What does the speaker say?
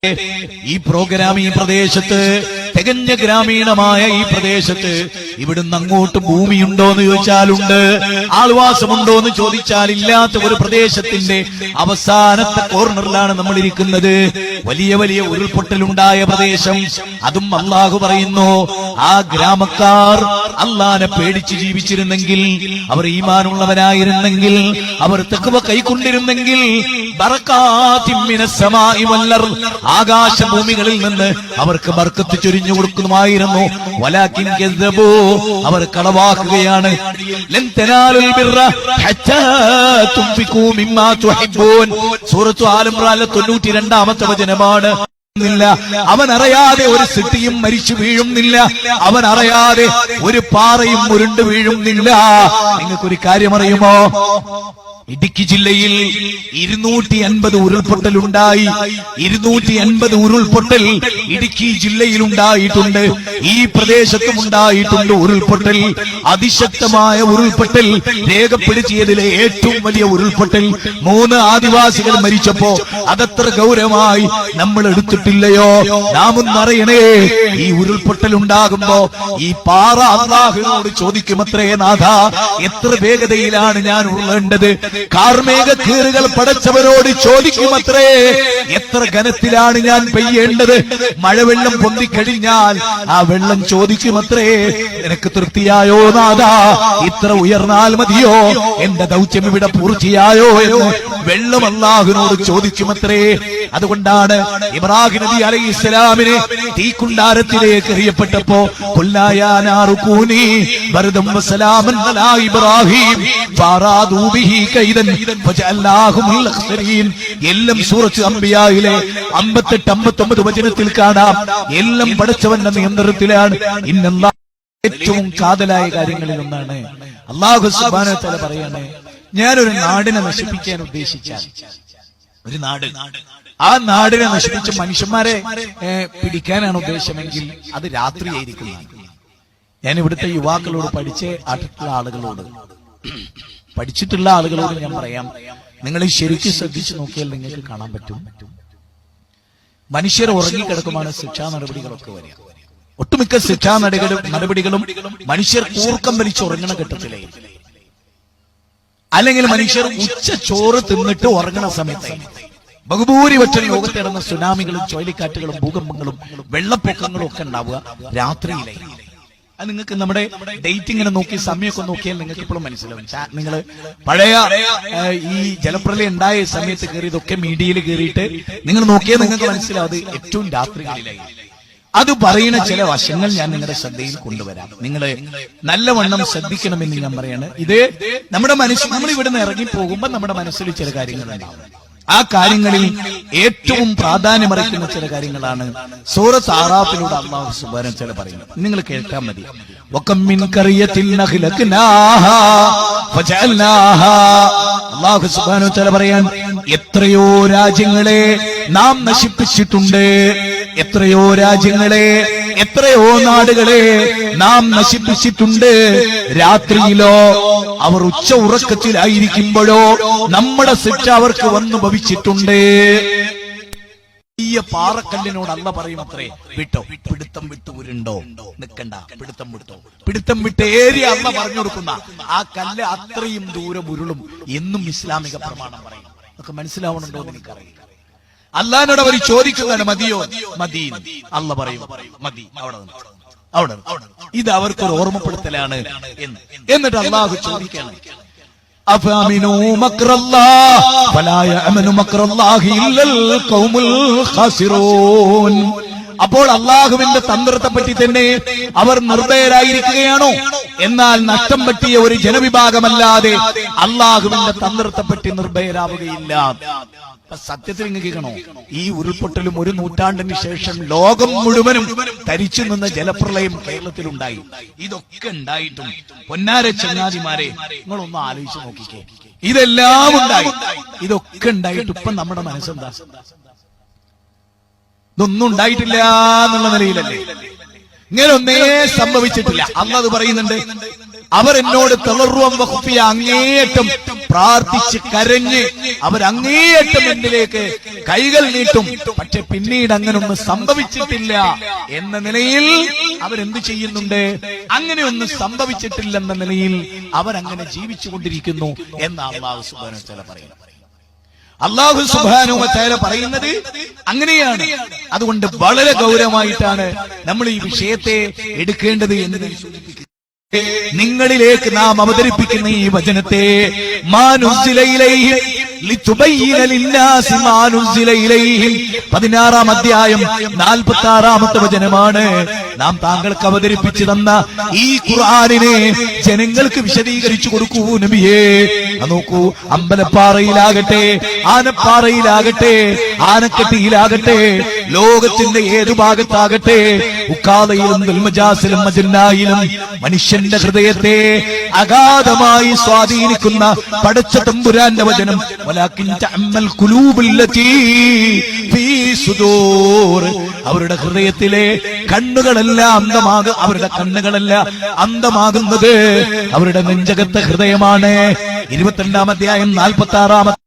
ഈ പ്രോഗ്രാം ഈ പ്രദേശത്ത് തികഞ്ഞ ഗ്രാമീണമായ ഈ പ്രദേശത്ത് ഇവിടുന്ന് അങ്ങോട്ട് ഭൂമിയുണ്ടോ എന്ന് ചോദിച്ചാലുണ്ട്, ആൾവാസമുണ്ടോ എന്ന് ചോദിച്ചാൽ ഇല്ലാത്ത ഒരു പ്രദേശത്തിന്റെ അവസാനത്തെ കോർണറിലാണ് നമ്മൾ ഇരിക്കുന്നത്. വലിയ വലിയ ഉരുൾപൊട്ടലുണ്ടായ പ്രദേശം. അതും അള്ളാഹു പറയുന്നു, ആ ഗ്രാമക്കാർ അള്ളാനെ പേടിച്ച് ജീവിച്ചിരുന്നെങ്കിൽ, അവർ ഈമാനുള്ളവരായിരുന്നെങ്കിൽ, അവർ തഖ്വ കൈക്കൊണ്ടിരുന്നെങ്കിൽ, ബറകാത്തിൻ മിനസ് സമാഇ വൽ അർദ്, ആകാശഭൂമികളിൽ നിന്ന് അവർക്ക് ബർക്കത്ത് ചൊരിഞ്ഞു കൊടുക്കുമായിരുന്നു. വലാകിൻ കസ്സബൂ, അവർ കളവാക്കുകയാണ്. ലൻ തനാലുൽ ബിർറ ഹത്താ തുൻഫിഖൂ മിമ്മാ തുഹിബ്ബൂൻ. സൂറത്തു ആൽ ഇംറാനിലെ 92-ാമത്തെ വചനമാണ്. അവൻ അറിയാതെ ഒരു സിട്ടിയും മരിച്ചു വീഴുന്നില്ല, അവൻ അറിയാതെ ഒരു പാറയും ഉരുണ്ടു വീഴുന്നില്ല. നിങ്ങൾക്കൊരു കാര്യം അറിയുമോ? ഇടുക്കി ജില്ലയിൽ 250 ഉരുൾപൊട്ടൽ ഉണ്ടായി. 250 ഉരുൾപൊട്ടൽ ഇടുക്കി ജില്ലയിൽ ഉണ്ടായിട്ടുണ്ട്. ഈ പ്രദേശത്തും ഉണ്ടായിട്ടുണ്ട് ഉരുൾപൊട്ടൽ. അതിശക്തമായ ഉരുൾപൊട്ടൽ രേഖപ്പെടുത്തിയതിലെ ഏറ്റവും വലിയ ഉരുൾപൊട്ടൽ. 3 ആദിവാസികൾ മരിച്ചപ്പോ അതത്ര ഗൗരവമായി നമ്മൾ എടുത്തിട്ടില്ലയോ? നാം ഒന്നറിയണേ, ഈ ഉരുൾപൊട്ടൽ ഉണ്ടാകുമ്പോ ഈ പാറ അല്ലാഹുവിനോട് ചോദിക്കുമത്രേ, നാഥ എത്ര വേഗതയിലാണ് ഞാൻ ഉരുളേണ്ടത്? കാർമേഘ കീറുകൾ പടച്ചവരോട് ചോദിക്കുമത്രേ, എത്ര ഘനത്തിലാണ് ഞാൻ പെയ്യേണ്ടത്? മഴവെള്ളം പൊന്തിക്കഴിഞ്ഞാൽ ആ വെള്ളം ചോദിക്കുമത്രേ, നിനക്ക് തൃപ്തിയായോ നാഥ? ഇത്ര ഉയർന്നാൽ മതിയോ? എന്റെ ദൗത്യം ഇവിടെ പൂർത്തിയായോ എന്ന് വെള്ളം അല്ലാഹുവിനോട് ചോദിക്കുമത്രേ. അതുകൊണ്ടാണ് ഇബ്രാഹിം നബി അലൈഹിസ്സലാമിനെ തീക്കുണ്ടാരത്തിലേക്ക് എറിയപ്പെട്ടപ്പോ കൊല്ലായാനാറുകൂനി ബർദം വസലാമൻ അലാ ഇബ്രാഹിം ഫാറാദൂ ബിഹി കൈദൻ ഫജഅൽനാഹും മിനൽ അഖ്സരീൻ. എല്ലാം സൂറത്ത് അംബിയായിലെ 58-59 വചനത്തിൽ കാണാം. എല്ലാം പടച്ചവന്റെ നിയന്ത്രണത്തിലാണ്. ഇന്നല്ലാഹ് ഏറ്റവും കാതലായ കാര്യങ്ങളിൽ ഒന്നാണ് അല്ലാഹു സുബ്ഹാനഹു വ തആല പറയാണ്, ഞാനൊരു നാടിനെ നശിപ്പിക്കാൻ ഉദ്ദേശിച്ചാൽ, ഒരു നാട്, ആ നാടിനെ നശിപ്പിച്ച് മനുഷ്യന്മാരെ പിടിക്കാനാണ് ഉദ്ദേശമെങ്കിൽ അത് രാത്രിയായിരിക്കും. ഞാൻ ഇവിടുത്തെ യുവാക്കളോട്, പഠിച്ചിട്ടുള്ള ആളുകളോട് ഞാൻ പറയാം, നിങ്ങൾ ശരിക്കും ശ്രദ്ധിച്ചു നോക്കിയാൽ നിങ്ങൾക്ക് കാണാൻ പറ്റും, മനുഷ്യർ ഉറങ്ങിക്കിടക്കുമാണ് ശിക്ഷാ നടപടികളൊക്കെ വരിക. ഒട്ടുമിക്ക ശിക്ഷാ നടപടികളും മനുഷ്യർ കൂർക്കം വലിച്ച് ഉറങ്ങണ ഘട്ടത്തിലേ, അല്ലെങ്കിൽ മനുഷ്യർ ഉച്ച ചോറ് തിന്നിട്ട് ഉറങ്ങണ സമയത്ത്. ബഹുഭൂരിപക്ഷം ലോകത്ത് നടന്ന സുനാമികളും ചുഴലിക്കാറ്റുകളും ഭൂകമ്പങ്ങളും വെള്ളപ്പൊക്കങ്ങളും ഒക്കെ ഉണ്ടാവുക രാത്രിയിലെ. അത് നിങ്ങൾക്ക് നമ്മുടെ ഡേറ്റ് ഇങ്ങനെ നോക്കി സമയമൊക്കെ നോക്കിയാൽ നിങ്ങൾക്ക് ഇപ്പോഴും മനസ്സിലാവും. നിങ്ങൾ പഴയ ഈ ജലപ്രളയം ഉണ്ടായ സമയത്ത് കയറിയതൊക്കെ മീഡിയയിൽ കയറിയിട്ട് നിങ്ങൾ നോക്കിയാൽ നിങ്ങൾക്ക് മനസ്സിലാവും അത് ഏറ്റവും രാത്രികളിലായി. അത് പറയുന്ന ചില വശങ്ങൾ ഞാൻ നിങ്ങളുടെ ശ്രദ്ധയിൽ കൊണ്ടുവരാം. നിങ്ങൾ നല്ലവണ്ണം ശ്രദ്ധിക്കണമെന്ന് ഞാൻ പറയാണ്. ഇത് നമ്മുടെ നമ്മൾ ഇവിടുന്ന് ഇറങ്ങി പോകുമ്പോൾ നമ്മുടെ മനസ്സിൽ ചില കാര്യങ്ങൾ ഉണ്ടാവും. ആ കാര്യങ്ങളിൽ ഏറ്റവും പ്രാധാന്യമറിക്കുന്ന ചില കാര്യങ്ങളാണ് സൂറത്ത് ആറാഫിലൂടെ അല്ലാഹു സുബ്ഹാനഹു വ തആല പറയുന്നത്. നിങ്ങൾ കേൾക്കാൻ മതി. വകം മിൻ ഖറിയത്തിൻ നഖ്ലഖനാഹാ ഫജഅൽനാഹാ. അല്ലാഹു സുബ്ഹാനഹു വ തആല പറയാൻ, എത്രയോ രാജ്യങ്ങളെ നാം നശിപ്പിച്ചിട്ടുണ്ട്, എത്രയോ രാജ്യങ്ങളെ, എത്രയോ നാടുകളെ നാം നശിപ്പിച്ചിട്ടുണ്ട്. രാത്രിയിലോ അവർ ഉച്ച ഉറക്കത്തിലായിരിക്കുമ്പോഴോ നമ്മുടെ ശിക്ഷ അവർക്ക് വന്നു ഭവിച്ചിട്ടുണ്ട്. ഈ പാറക്കല്ലിനോട് അല്ല പറയുമത്രേ, വിട്ടോ, പിടുത്തം വിട്ടു ഉരുണ്ടോ, നിക്കണ്ട, പിടുത്തം വിട്ടോ. പിടുത്തം വിട്ട് ഏരിയ അല്ല പറഞ്ഞു കൊടുക്കുന്ന ആ കല്ല് അത്രയും ദൂരം ഉരുളും എന്നും ഇസ്ലാമിക പ്രമാണം പറയും. അതൊക്കെ മനസ്സിലാവണുണ്ടോ എന്ന് എനിക്കറിയില്ല. അള്ളാഹിനോട് അവർ ചോദിക്കുന്നതാണ്, മതിയോ? മതി. അല്ല പറയും മതി, അവിടെ. ഇത് അവർക്കൊരു ഓർമ്മപ്പെടുത്തലാണ് എന്ന്. എന്നിട്ട് അള്ളാഹു ചോദിക്കണം, അഫഅമിനൂ മക്റല്ലാഹ് ഫലാ യഅമനു മക്റല്ലാഹി ഇല്ലൽ ഖൗമുൽ ഖാസിറൂൻ. അപ്പോൾ അള്ളാഹുവിന്റെ തന്ത്രത്തെ പറ്റി തന്നെ അവർ നിർഭയരായിരിക്കുകയാണോ? എന്നാൽ നഷ്ടം പറ്റിയ ഒരു ജനവിഭാഗമല്ലാതെ അള്ളാഹുവിന്റെ തന്ത്രത്തെ പറ്റി നിർഭയരാവുകയില്ല. സത്യത്തിൽ ഇങ്ങണോ, ഈ ഉരുൾപൊട്ടലും 1 നൂറ്റാണ്ടിന് ശേഷം ലോകം മുഴുവനും തരിച്ചു നിന്ന ജലപ്രളയം കേരളത്തിലുണ്ടായി. ഇതൊക്കെ ഉണ്ടായിട്ടും പൊന്നാര ചങ്ങാതിമാരെ നിങ്ങളൊന്ന് ആലോചിച്ച് നോക്കിക്കേ, ഇതെല്ലാം ഉണ്ടായി, ഇതൊക്കെ ഉണ്ടായിട്ട് ഇപ്പം നമ്മുടെ മനസ്സെന്താ? ഇതൊന്നും ഉണ്ടായിട്ടില്ല എന്നുള്ള നിലയിലല്ലേ? ഇങ്ങനെ ഒന്നേ സംഭവിച്ചിട്ടില്ല. അല്ലാഹു പറയുന്നുണ്ട്, അവർ എന്നോട് തളർവം വഖഫിയ അങ്ങേയറ്റം പ്രാർത്ഥിച്ച് കരഞ്ഞ് അവരങ്ങേയറ്റം എന്നിലേക്ക് കൈകൾ നീട്ടും. പക്ഷെ പിന്നീട് അങ്ങനൊന്നും സംഭവിച്ചിട്ടില്ല എന്ന നിലയിൽ അവരെന്ത് ചെയ്യുന്നുണ്ട്? അങ്ങനെയൊന്നും സംഭവിച്ചിട്ടില്ലെന്ന നിലയിൽ അവരങ്ങനെ ജീവിച്ചുകൊണ്ടിരിക്കുന്നു എന്ന് അല്ലാഹു സുബ്ഹാനഹു വ തആല പറയുന്നു. അല്ലാഹു സുബ്ഹാനഹു വ തആല പറയുന്നത് അങ്ങനെയാണ്. അതുകൊണ്ട് വളരെ ഗൗരവമായിട്ടാണ് നമ്മൾ ഈ വിഷയത്തെ എടുക്കേണ്ടത് എന്ന് ഞാൻ സൂചിപ്പിക്കുന്നു. നിങ്ങളിലേക്ക് നാം അവതരിപ്പിക്കുന്ന ഈ വചനത്തെ മാനുസില ഇലൈഹിം ലിതുബയ്യിന ലിന്നാസി മാനുസില ഇലൈഹിം 16-ാം അധ്യായം 46-ാമത്തെ വചനമാണ്. നാം താങ്കൾക്ക് അവതരിപ്പിച്ചു തന്ന ഈ ഖുർആനിനെ ജനങ്ങൾക്ക് വിശദീകരിച്ചു കൊടുക്കൂ നബിയേ. നോക്കൂ, അമ്പലപ്പാറയിലാകട്ടെ, ആനപ്പാറയിലാകട്ടെ, ആനക്കട്ടിയിലാകട്ടെ, ലോകത്തിന്റെ ഏതു ഭാഗത്താകട്ടെ, ഉക്കാദയിലും ദുൽമജാസിലും മജന്നായിലും മനുഷ്യന്റെ ഹൃദയത്തെ അഗാധമായി സ്വാധീനിക്കുന്ന പടച്ച തമ്പുരാന്റെ വചനം വലാകിൻ തഅമ്മൽ ഖുലൂബുല്ലതീ ഫീ സുദൂർ. അവരുടെ ഹൃദയത്തിലെ കണ്ണുകളെല്ലാം അവരുടെ കണ്ണുകളെല്ലാം അന്ധമാകുന്നത് അവരുടെ നെഞ്ചകത്തെ ഹൃദയമാണ്. 22-ാം അധ്യായം 46-ാമത്തെ